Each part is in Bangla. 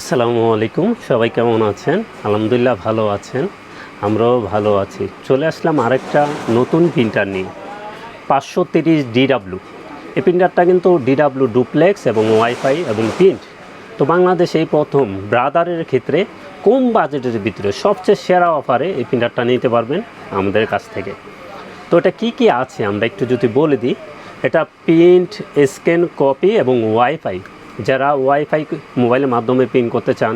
আসসালামু আলাইকুম, সবাই কেমন আছেন? আলহামদুলিল্লাহ ভালো আছেন, আমরাও ভালো আছি। চলে আসলাম আরেকটা নতুন প্রিন্টার নিয়ে, 530 DW। এই প্রিন্টারটা কিন্তু DW ডুপ্লেক্স এবং ওয়াইফাই এবং প্রিন্ট। তো বাংলাদেশে এই প্রথম ব্রাদারের ক্ষেত্রে কম বাজেটের ভিতরে সবচেয়ে সেরা অফারে এই প্রিন্টারটা নিতে পারবেন আমাদের কাছ থেকে। তো এটা কি আছে আমরা একটু যদি বলে দিই। এটা প্রিন্ট, স্ক্যান, কপি এবং ওয়াইফাই। যারা ওয়াইফাই মোবাইলের মাধ্যমে প্রিন্ট করতে চান,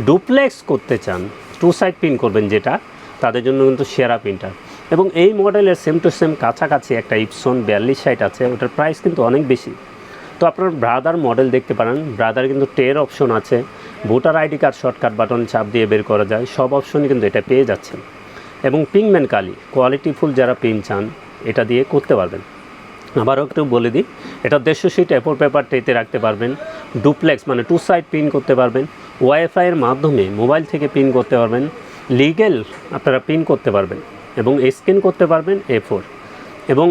ডুপ্লেক্স করতে চান, টু সাইড প্রিন্ট করবেন যেটা, তাদের জন্য কিন্তু সেরা প্রিন্টার। এবং এই মডেলের সেম টু সেম কাছাকাছি একটা ইপসন 4260 আছে, ওটার প্রাইস কিন্তু অনেক বেশি। তো আপনার ব্রাদার মডেল দেখতে পারেন, ব্রাদার কিন্তু টের অপশন আছে, voter ID card shortcut button চাপ দিয়ে বের করা যায়, সব অপশনই কিন্তু এটা পেয়ে যাচ্ছেন। এবং পিংম্যান কালি কোয়ালিটিফুল যারা প্রিন্ট চান এটা দিয়ে করতে পারবেন। আবারও একটু বলে দিই, এটা 150 শিট এ4 পেপার ট্রেতে রাখতে পারবেন, ডুপ্লেক্স মানে টু সাইড প্রিন্ট করতে পারবেন, ওয়াইফাইয়ের মাধ্যমে মোবাইল থেকে প্রিন্ট করতে পারবেন, লিগেল আপনারা প্রিন্ট করতে পারবেন এবং স্ক্যান করতে পারবেন A4, এবং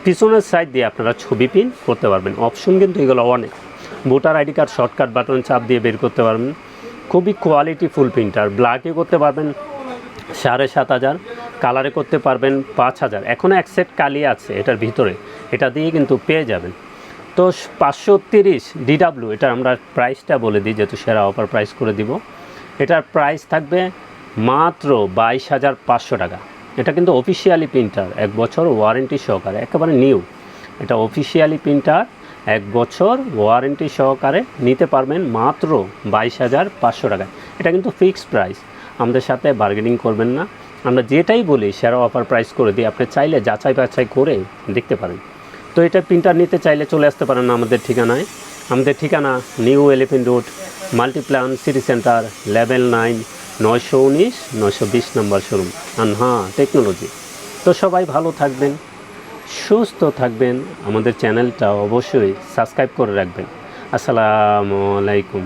পিছনের সাইড দিয়ে আপনারা ছবি প্রিন্ট করতে পারবেন। অপশন কিন্তু এগুলো অনেক। Voter ID card shortcut button চাপ দিয়ে বের করতে পারবেন। খুবই কোয়ালিটিফুল প্রিন্টার। ব্ল্যাকে করতে পারবেন 7500, কালারে করতে পারবেন 5000। এখনও এক সেট কালি আছে এটার ভিতরে, এটা দিয়ে কিন্তু পেয়ে যাবেন। তো 530 DW, এটার আমরা প্রাইসটা বলে দিই যেহেতু সেরা অফার প্রাইস করে দিব। এটার প্রাইস থাকবে মাত্র 22,500 টাকা। এটা কিন্তু অফিসিয়ালি প্রিন্টার, 1 বছর ওয়ারেন্টি সহকারে, একেবারে নিউ। এটা অফিসিয়ালি প্রিন্টার, 1 বছর ওয়ারেন্টি সহকারে নিতে পারবেন মাত্র 22,500 টাকায়। এটা কিন্তু ফিক্সড প্রাইস, আমাদের সাথে বার্গেনিং করবেন না। আমরা যেটাই বলি সেরা অফার প্রাইস করে দিই, আপনি চাইলে যাচাই বাছাই করে দেখতে পারেন। তো এটা প্রিন্টার নিতে চাইলে চলে আসতে পারেন আমাদের ঠিকানায়। আমাদের ঠিকানা new elephant road, Multiplan city centre, level 9, 919 920 নম্বর শোরুম, আনহা টেকনোলজি। তো সবাই ভালো থাকবেন, সুস্থ থাকবেন, আমাদের চ্যানেলটা অবশ্যই সাবস্ক্রাইব করে রাখবেন। আসসালামু আলাইকুম।